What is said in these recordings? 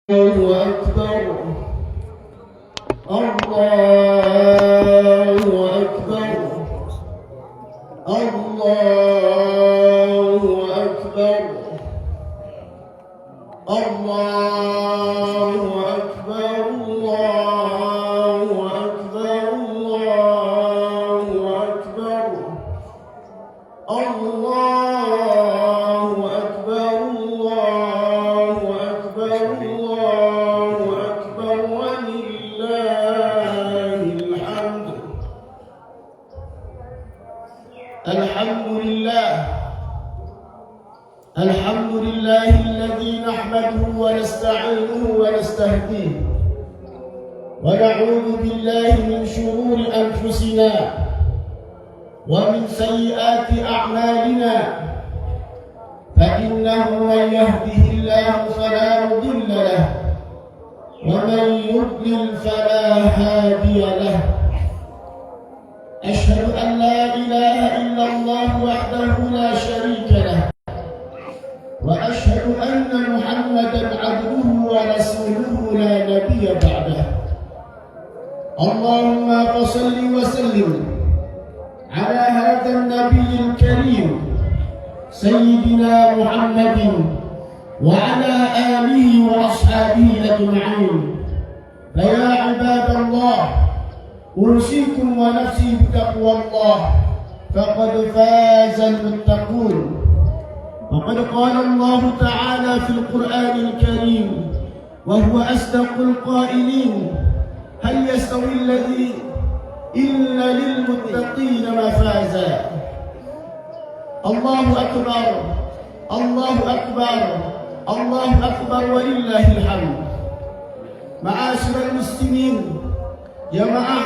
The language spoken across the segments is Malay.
الله أكبر. الله أكبر. الله أكبر. الله أكبر. الله أكبر. الله أكبر. الله أكبر. الله أكبر. الله أكبر ولله الحمد. الحمد لله. الحمد لله الذي نحمده ونستعينه ونستهديه ونعوذ بالله من شرور أنفسنا ومن سيئات أعمالنا، فإنه من يهده الله فلا مضل له ومن يضلل فلا هادي له. أشهد أن لا إله إلا الله وحده لا شريك له، وأشهد أن محمدا عبده ورسوله لا نبي بعده. اللهم فصل وسلم على هذا النبي الكريم سيدنا محمد وعلى آله وأصحابه أجمعين. فيا عباد الله، أوصيكم ونفسي بتقوى الله، فقد فاز المتقون. وقد قال الله تعالى في القرآن الكريم وهو أصدق القائلين: هل يستوي الذي إن للمتقين مفازا. الله أكبر. الله أكبر. الله أكبر ولله الحمد. معاشر المسلمين, jamaah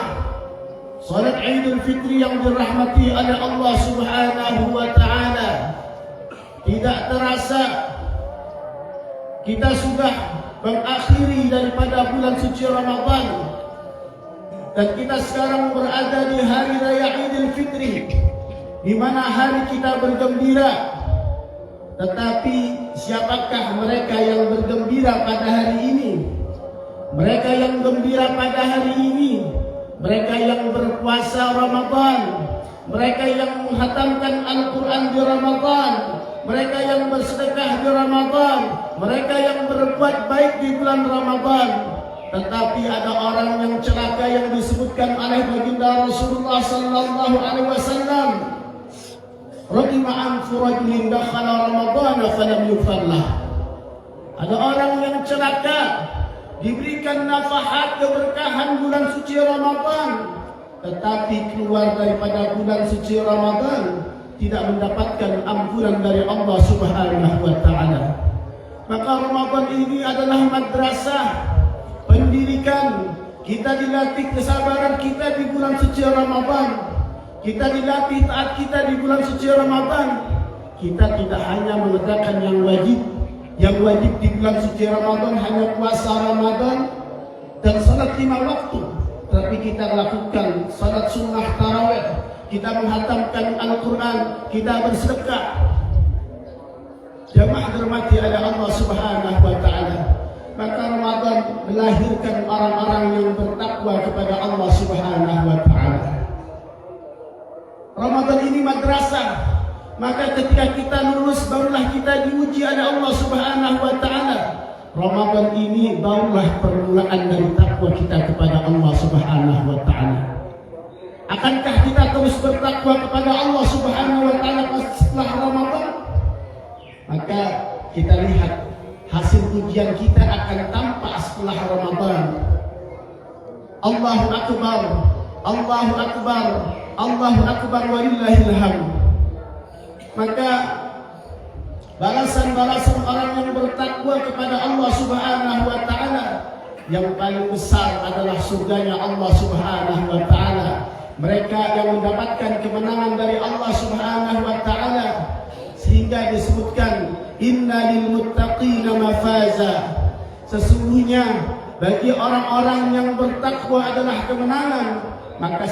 salat Idul Fitri yang dirahmati oleh Allah Subhanahu wa Ta'ala, tidak terasa kita sudah mengakhiri daripada bulan suci Ramadan, dan kita sekarang berada di hari raya Idul Fitri, di mana hari kita bergembira. Tetapi siapakah mereka yang bergembira pada hari ini? Mereka yang gembira pada hari ini, mereka yang berpuasa Ramadan, mereka yang menghatamkan Al-Quran di Ramadan, mereka yang bersedekah di Ramadan, mereka yang berbuat baik di bulan Ramadan. Tetapi ada orang yang celaka yang disebutkan oleh baginda Rasulullah sallallahu alaihi wasallam, "Raqima anfu rajulin dakhala Ramadan falam yufallah." Ada orang yang celaka, diberikan nafahat keberkahan bulan suci Ramadan, tetapi keluar daripada bulan suci Ramadan tidak mendapatkan ampunan dari Allah Subhanahu wa Ta'ala. Maka Ramadan ini adalah madrasah pendidikan. Kita dilatih kesabaran kita di bulan suci Ramadan. Kita dilatih taat kita di bulan suci Ramadan. Kita tidak hanya mengerjakan yang wajib. Yang wajib di bulan suci Ramadan hanya puasa Ramadan dan salat 5 waktu, tapi kita lakukan salat sunnah tarawih, kita menghatamkan Al-Quran, kita bersedekah. Jamaah dirahmati oleh Allah Subhanahu wa Ta'ala. Maka Ramadan melahirkan orang-orang yang bertakwa kepada Allah Subhanahu wa Ta'ala. Ramadan ini madrasah. Maka ketika kita lulus, barulah kita diuji oleh Allah Subhanahu wa Ta'ala. Ramadan ini barulah permulaan dari takwa kita kepada Allah Subhanahu wa Ta'ala. Akankah kita terus bertakwa kepada Allah Subhanahu wa Ta'ala setelah Ramadan? Maka kita lihat hasil ujian kita akan tampak setelah Ramadan. Allahu Akbar. Allahu Akbar. Allahu Akbar walillahil hamd. Maka balasan-balasan orang yang bertakwa kepada Allah Subhanahu wa Ta'ala yang paling besar adalah surganya Allah Subhanahu wa Ta'ala. Mereka yang mendapatkan kemenangan dari Allah Subhanahu wa Ta'ala, sehingga disebutkan inna lil muttaqina mafaza. Sesungguhnya bagi orang-orang yang bertakwa adalah kemenangan. Maka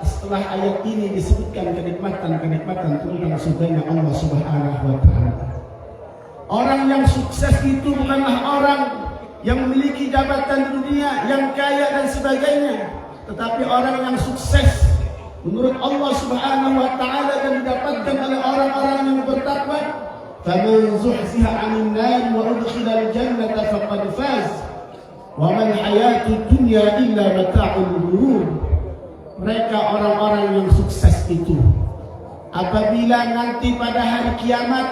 setelah ayat ini disebutkan kenikmatan-kenikmatan tentang surganya Allah Subhanahu wa Ta'ala. Orang yang sukses itu bukanlah orang yang memiliki jabatan di dunia, yang kaya dan sebagainya, tetapi orang yang sukses menurut Allah Subhanahu wa taala dan didapatkan oleh orang-orang yang bertakwa, faman zuhziha 'anil nar wa udkhila al-jannata faqad faz wa man hayatud dunya illa mata'ul ghurur. Mereka orang-orang yang sukses itu, apabila nanti pada hari kiamat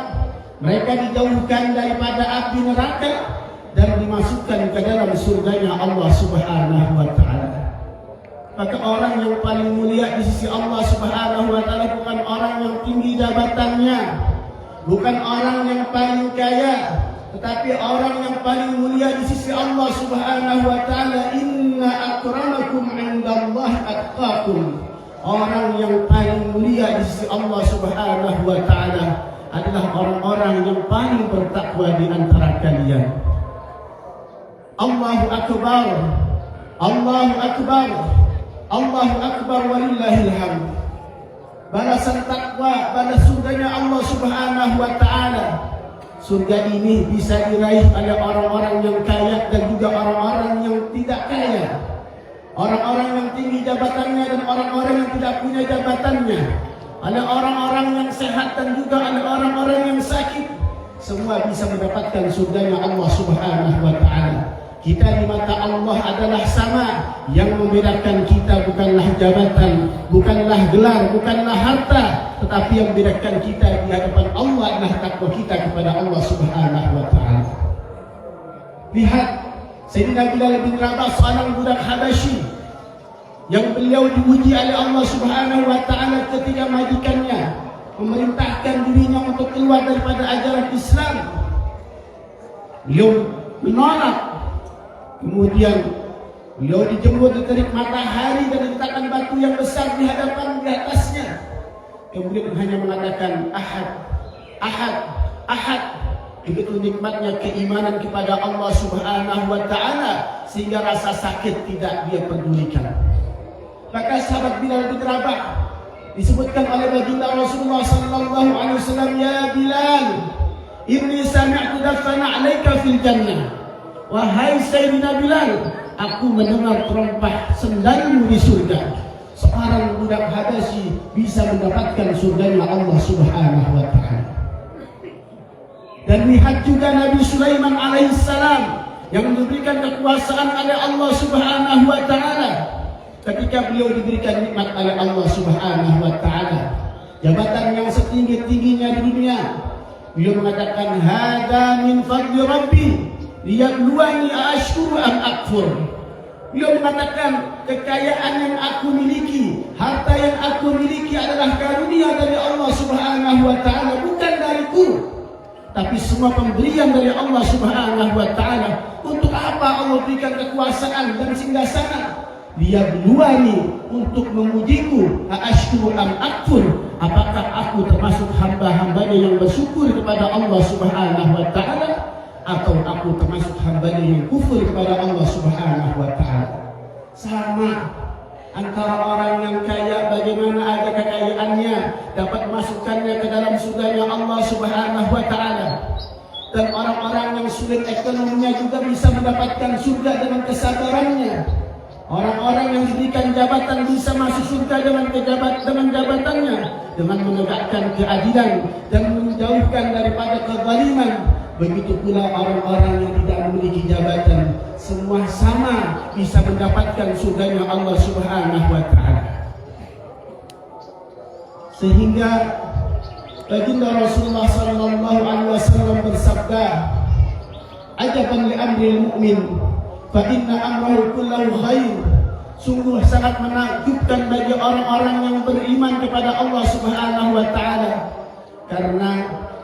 mereka dijauhkan daripada api neraka dan dimasukkan ke dalam surganya Allah Subhanahu wa taala. Maka orang yang paling mulia di sisi Allah Subhanahu wa taala bukan orang yang tinggi jabatannya, bukan orang yang paling kaya, tetapi orang yang paling mulia di sisi Allah Subhanahu wa taala. Inna akramakum 'indallahi atqakum. Orang yang paling mulia di sisi Allah Subhanahu wa taala adalah orang-orang yang paling bertakwa di antara kalian. Allahu akbar. Allahu akbar. Allahu akbar walillahil hamd. Balasan takwa, balas surganya Allah Subhanahu wa taala. Surga ini bisa diraih oleh orang-orang yang kaya dan juga orang-orang yang tidak kaya. Orang-orang yang tinggi jabatannya dan orang-orang yang tidak punya jabatannya. Oleh orang-orang yang sehat dan juga oleh orang-orang yang sakit. Semua bisa mendapatkan surganya Allah Subhanahu wa taala. Kita di mata Allah adalah sama. Yang membedakan kita bukanlah jabatan, bukanlah gelar, bukanlah harta, tetapi yang membedakan kita di hadapan Allah adalah takwa kita kepada Allah Subhanahu wa taala. Lihat Sayyidina Bilal bin Rabah, seorang budak Habasyi yang beliau diuji oleh Allah Subhanahu wa taala ketika majikannya memerintahkan dirinya untuk keluar daripada ajaran Islam. Beliau menolak. Kemudian beliau dijemur di terik matahari dan diletakkan batu yang besar di hadapan di atasnya. Kemudian hanya mengatakan ahad, ahad, ahad. Begitu nikmatnya keimanan kepada Allah Subhanahu wa taala sehingga rasa sakit tidak dia pedulikan. Maka sahabat Bilal bin Rabah disebutkan oleh baginda Rasulullah sallallahu alaihi wasallam, ya Bilal, inni sami'tu dafana 'alaika fil jannah. Wahai Sayyidina Bilal, aku mendengar terompah sendalmu di surga. Seorang budak Habasyi bisa mendapatkan surganya Allah Subhanahu wa taala. Dan lihat juga Nabi Sulaiman alaihissalam yang diberikan kekuasaan oleh Allah Subhanahu wa taala. Ketika beliau diberikan nikmat oleh Allah Subhanahu wa taala, jabatan yang setinggi-tingginya di dunia, beliau mengatakan hada min fadli rabbi liyabluwani ashkuru am akfur. Beliau mengatakan kekayaan yang aku miliki, harta yang aku miliki adalah karunia dari Allah Subhanahu wa taala, bukan dariku, tapi semua pemberian dari Allah Subhanahu wa taala. Untuk apa Allah berikan kekuasaan dan singgasana? Liyabluwani, untuk mengujiku, ashkuru am akfur, apakah aku termasuk hamba-hambanya yang bersyukur kepada Allah Subhanahu wa taala, atau aku termasuk hambanya yang kufur kepada Allah Subhanahu wa taala. Sama antara orang yang kaya, bagaimana ada kekayaannya dapat masukkannya ke dalam surganya Allah Subhanahu wa taala, dan orang-orang yang sulit ekonominya juga bisa mendapatkan surga dengan kesabarannya. Orang-orang yang diberikan jabatan bisa masuk surga dengan jabatannya, dengan menegakkan keadilan dan menjauhkan daripada kezaliman. Begitu pula orang-orang yang tidak memiliki jabatan, semua sama bisa mendapatkan surganya Allah Subhanahu wa taala. Sehingga baginda Rasulullah sallallahu alaihi wasallam bersabda, ajaban li amril mu'min fa inna amrahu kullahu khair. Sungguh sangat menakjubkan bagi orang-orang yang beriman kepada Allah Subhanahu wa taala, karena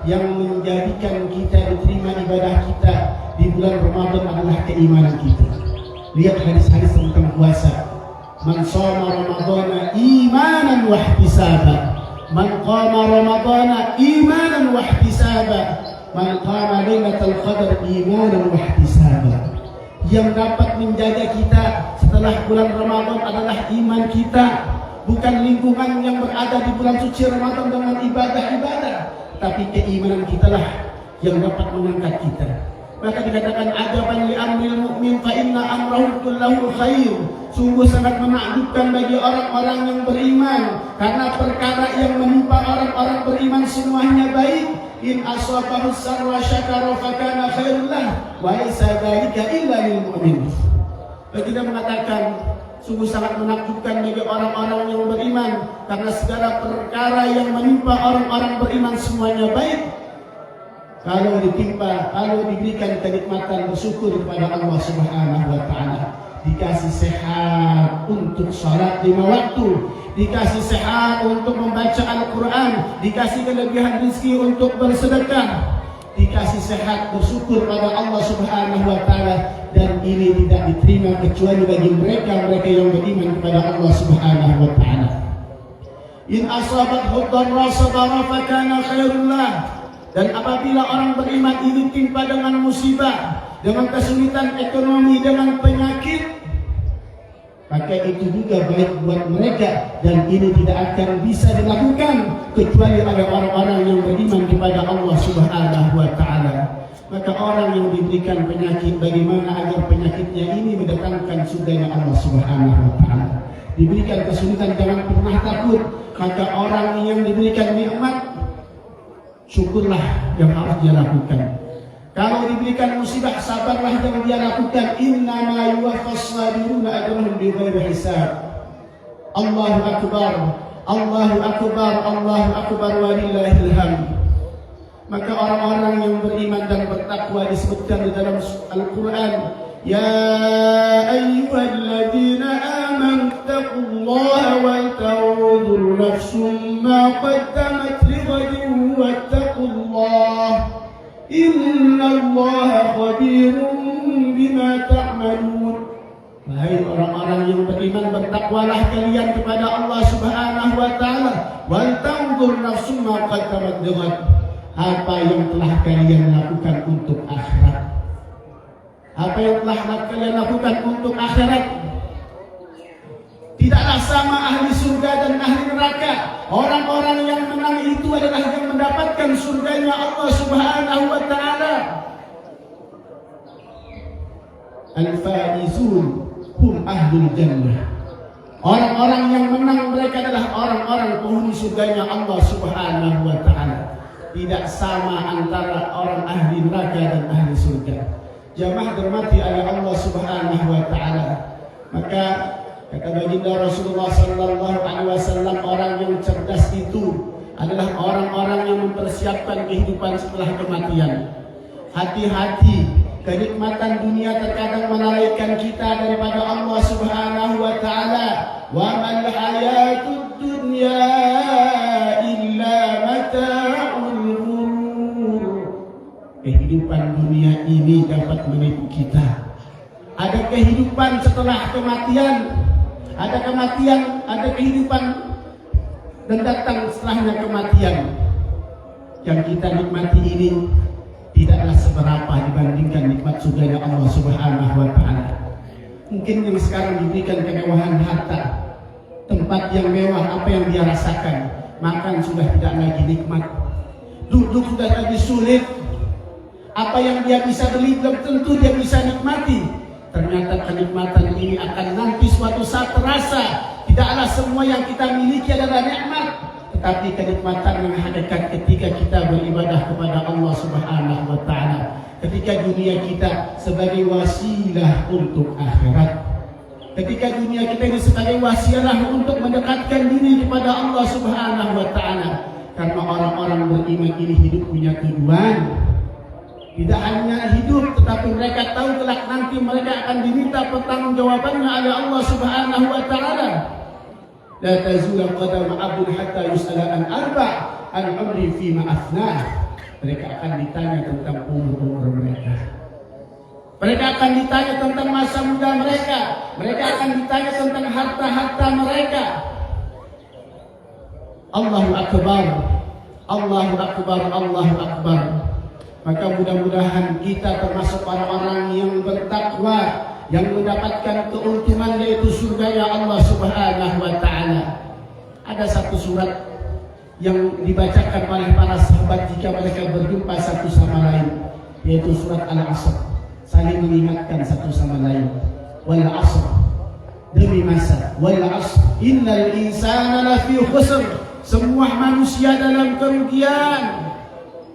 yang menjadikan kita diterima ibadah kita di bulan Ramadan adalah keimanan kita. Lihat hadis-hadis tentang puasa. Man shoma ramadhana imanan wa ihtisaban, man qama ramadhana imanan wa ihtisaban, man qama lailatul qadar imanan wa ihtisaban. Yang dapat menjaga kita setelah bulan Ramadan adalah iman kita, bukan lingkungan yang berada di bulan suci Ramadan dengan ibadah-ibadah, tapi keimanan kita lah yang dapat mengangkat kita. Maka dikatakan ajaban li amril mu'min fa inna amrahu kullahu khair. Sungguh sangat menakjubkan bagi orang-orang yang beriman, karena perkara yang menimpa orang-orang beriman semuanya baik. In asabahu sarra syakara fa kana khairul lah wa laysa dzalika illa lil mu'min. Kita mengatakan sungguh sangat menakjubkan bagi orang-orang yang beriman, karena segala perkara yang menimpa orang-orang beriman semuanya baik. Kalau diberikan kenikmatan bersyukur kepada Allah Subhanahu wa taala, dikasih sehat untuk salat 5 waktu, dikasih sehat untuk membaca Al-Quran, dikasih kelebihan rezeki untuk bersedekah, dikasih sehat bersyukur pada Allah Subhanahu wa taala, dan ini tidak diterima kecuali bagi mereka yang beriman kepada Allah Subhanahu wa taala. In asabathu dharra sabara fa kana khairul lah. Dan apabila orang beriman ini ditimpa dengan musibah, dengan kesulitan ekonomi, dengan penyakit, maka itu juga baik buat mereka, dan ini tidak akan bisa dilakukan kecuali oleh orang-orang yang beriman kepada Allah Subhanahu wa taala. Maka orang yang diberikan penyakit, bagaimana agar penyakitnya ini mendatangkan surganya Allah Subhanahu wa taala. Diberikan kesulitan, jangan pernah takut. Maka orang yang diberikan nikmat, syukurlah yang harus dia lakukan. Kalau diberikan musibah, sabarlah yang dia lakukan. Innama yuwaffas sabiruna ajrahum bighairi hisab. Allahu akbar, Allahu akbar, Allahu akbar walillahil hamd. Maka orang-orang yang beriman dan bertakwa disebutkan di dalam Al-Quran, ya ayyuhalladzina amanu taqullaha wal tanzur nafsum ma qaddamat lighadin wattaqullah innallaha khabirun bima ta'malun. Wahai orang-orang yang beriman, bertakwalah kalian kepada Allah Subhanahu wa taala. Wal tanzur nafsum ma qaddamat lighad. Apa yang telah kalian lakukan untuk akhirat. Apa yang telah kalian lakukan untuk akhirat. Tidaklah sama ahli surga dan ahli neraka. Orang-orang yang menang itu adalah yang mendapatkan surganya Allah Subhanahu wa taala. Al-faizun hum ahlul jannah. Orang-orang yang menang mereka adalah orang-orang penghuni surganya Allah Subhanahu wa taala. Tidak sama antara orang ahli neraka dan ahli surga. Jamaah dirahmati oleh Allah Subhanahu wa taala. Maka kata baginda Rasulullah sallallahu alaihi wasallam, orang yang cerdas itu adalah orang-orang yang mempersiapkan kehidupan setelah kematian. Hati-hati, kenikmatan dunia terkadang melalaikan kita daripada Allah Subhanahu wa taala. Wa mal hayatud dunya illa mata'ul ghurur. Kehidupan dunia ini dapat menipu kita. Ada kehidupan setelah kematian, ada kematian, ada kehidupan, dan datang setelahnya kematian. Yang kita nikmati ini tidaklah seberapa dibandingkan nikmat surganya Allah Subhanahu wa taala. Mungkin yang sekarang diberikan kemewahan harta, tempat yang mewah, apa yang dia rasakan, makan sudah tidak lagi nikmat, duduk sudah lagi sulit. Apa yang dia bisa beli belum tentu dia bisa nikmati. Ternyata kenikmatan ini akan nanti suatu saat terasa. Tidaklah semua yang kita miliki adalah nikmat, tetapi kenikmatan yang hakikat ketika kita beribadah kepada Allah Subhanahu wa taala. Ketika dunia kita sebagai wasilah untuk akhirat. Ketika dunia kita ini sebagai wasilah untuk mendekatkan diri kepada Allah Subhanahu wa taala. Karena orang-orang beriman ini hidup punya tujuan. Tidak hanya hidup, tetapi mereka tahu kelak nanti mereka akan diminta pertanggungjawabannya oleh Allah Subhanahu wa taala. La tazula qadama 'abdin hatta yus'ala an arba' an umri fi ma afnah. Mereka akan ditanya tentang umur mereka. Mereka akan ditanya tentang masa muda mereka. Mereka akan ditanya tentang harta-harta mereka. Allahu akbar. Allahu akbar. Allahu akbar. Maka mudah-mudahan kita termasuk orang-orang yang bertakwa, yang mendapatkan keuntungan yaitu surganya Allah Subhanahu wa taala. Ada satu surat yang dibacakan oleh para sahabat jika mereka berjumpa satu sama lain. yaitu surat Al-Asr, saling mengingatkan satu sama lain. Wal 'asr, demi masa. Wal 'asr, innal insana lafi khusr, semua manusia dalam kerugian.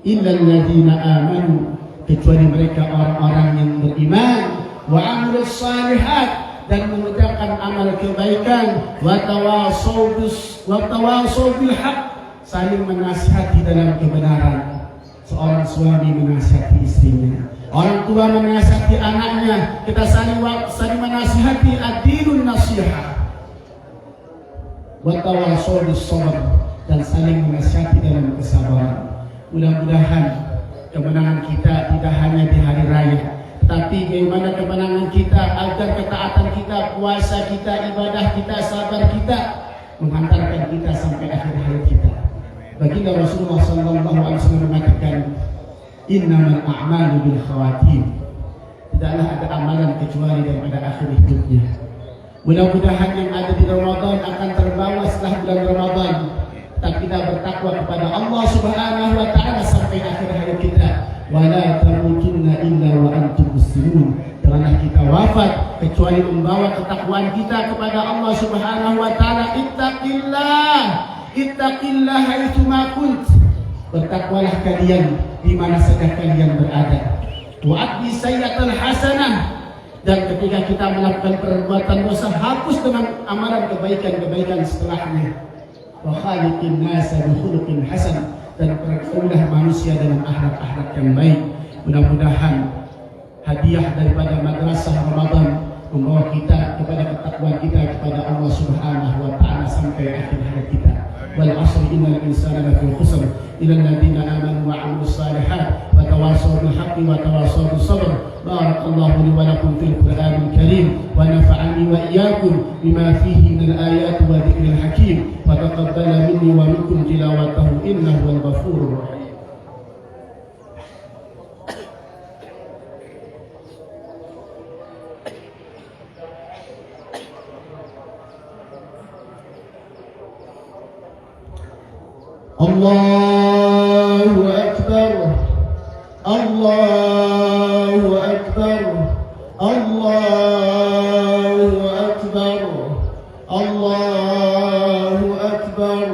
Illal ladzina amanu, kecuali mereka orang-orang yang beriman, wa 'amilus shalihat, dan mengerjakan amal kebaikan, wa tawassaw bil haqq, saling menasihati dalam kebenaran. Seorang suami menasihati istrinya, orang tua menasihati anaknya, kita saling menasihati, ad-dinun nasihah. Wa tawassaw bis sabr, dan saling menasihati dalam kesabaran. Mudah-mudahan kemenangan kita tidak hanya di hari raya, tapi bagaimana kemenangan kita agar ketaatan kita, puasa kita, ibadah kita, sabar kita menghantarkan kita sampai akhir hayat kita. Baginda Rasulullah SAW mengatakan, innamal a'malu bil khawatim, tidaklah ada amalan kecuali daripada akhir hidupnya. Mudah-mudahan yang ada di Ramadan akan terbawa setelah bulan Ramadan, tak kita bertakwa kepada Allah Subhanahu wa taala sampai akhir hayat kita. Wala tamutunna illa wa antum muslimun, janganlah kita wafat kecuali membawa ketakwaan kita kepada Allah Subhanahu wa taala. Ittaqillah haitsu ma kunt, bertakwalah kalian di mana saja kalian berada. Wa'addi sayyi'atal hasanah, dan ketika kita melakukan perbuatan dosa, hapus dengan amalan kebaikan-kebaikan setelahnya. Wa khaliqin nasa bi khuluqin hasan, dan pergaulah manusia dengan akhlak-akhlak yang baik. Mudah-mudahan hadiah daripada madrasah Ramadan membawa kita kepada ketakwaan kita kepada Allah Subhanahu wa taala sampai akhir hayat kita. Wal 'asri innal insana lafi khusr illa alladziina aamanu wa 'amilus shalihaat wa tawassaw bil haqqi wa tawassaw bis sabr. Barakallahu li wa lakum fil Qur'anil karim wa nafa'ani wa iyyakum bima fihi minal ayati wa dzikril hakim wa taqabbala minni wa minkum tilawatahu innahu wal ghafurur rahim. Allahu Akbar, Allahu Akbar, Allahu Akbar, Allahu Akbar,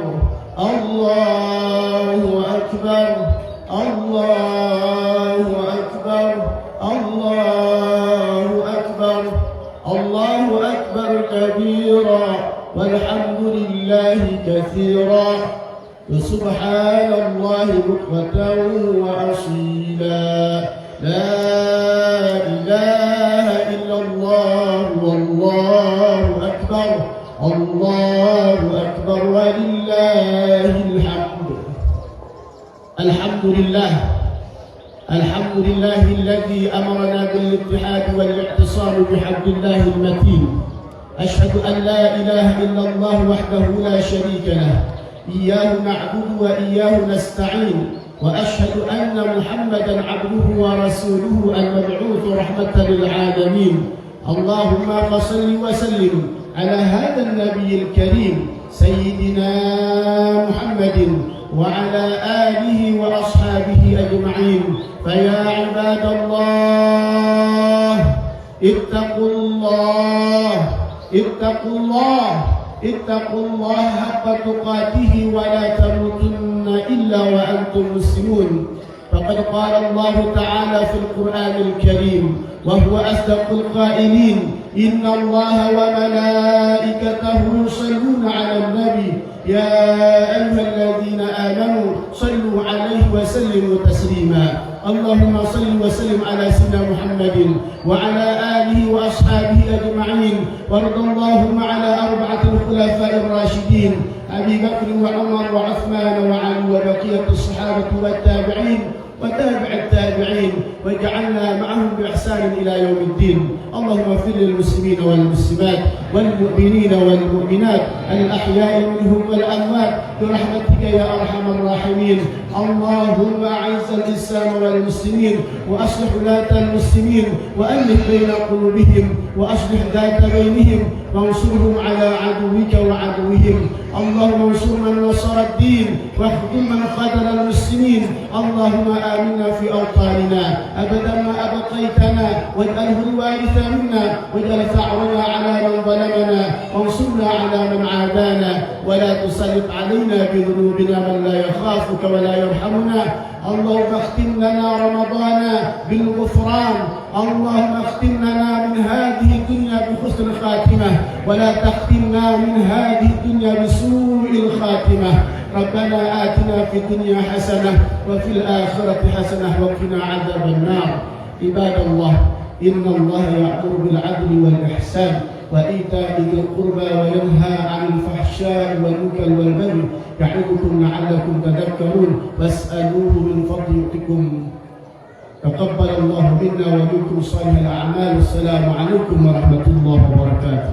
Allahu Akbar, Allahu Akbar, Allahu Akbar, Allahu Akbar kabira, walhamdulillahi katsira, وسبحان الله بكرة وأصيلا. لا إله إلا الله والله أكبر، الله أكبر ولله الحمد. الحمد لله، الحمد لله الذي أمرنا بالاتحاد والاعتصام بحبل الله المتين. أشهد أن لا إله إلا الله وحده لا شريك له، إياه نعبد وإياه نستعين، وأشهد أن محمدا عبده ورسوله المبعوث رحمة للعالمين. اللهم صل وسلم على هذا النبي الكريم سيدنا محمد وعلى آله وأصحابه أجمعين. فيا عباد الله اتقوا الله، اتقوا الله، اتقوا الله حق تقاته ولا تموتن إلا وأنتم مسلمون. فقد قال الله تعالى في القرآن الكريم وهو أصدق القائلين: إن الله وملائكته يصلون على النبي يا أيها الذين آمنوا صلوا عليه وسلموا تسليما. اللهم صل وسلم على سيدنا محمد وعلى آله وأصحابه أجمعين، وارض اللهم على أربعة الخلفاء الراشدين أبي بكر وعمر وعثمان وعلي وبقية الصحابة والتابعين وتابع التابعين، واجعلنا معهم بإحسان إلى يوم الدين. اللهم اغفر للمسلمين والمسلمات والمؤمنين والمؤمنات الأحياء منهم والأموات برحمتك يا أرحم الراحمين. اللهم أعز الإسلام والمسلمين وأصلح ولاة المسلمين وألف بين قلوبهم وأصلح ذات بينهم وانصرهم على عدوك وعدوهم. اللهم انصر من نصر الدين واخذل من خذل المسلمين. اللهم آمنا في أوطاننا أبدا ما أبقيتنا واجعله الوارث منا واجعل ثأرنا على من ظلمنا وانصرنا على من عادانا ولا تسلط علينا بذنوبنا من لا يخافك ولا يرحمنا. اللهم اختم لنا رمضان بالغفران، اللهم اختم لنا من هذه الدنيا بحسن الخاتمة ولا تختمنا من هذه الدنيا بسوء الخاتمة. ربنا آتنا في الدنيا حسنة وفي الآخرة حسنة وقنا عذاب النار. عباد الله، إن الله يأمر بالعدل والإحسان وإيتاء ذي القربى وينهى عن الفحشاء والمنكر والبغي يعظكم لعلكم تذكرون واسألوه من فضل يؤتكم. تقبل الله منا ومنكم صالح الأعمال. السلام عليكم ورحمة الله وبركاته.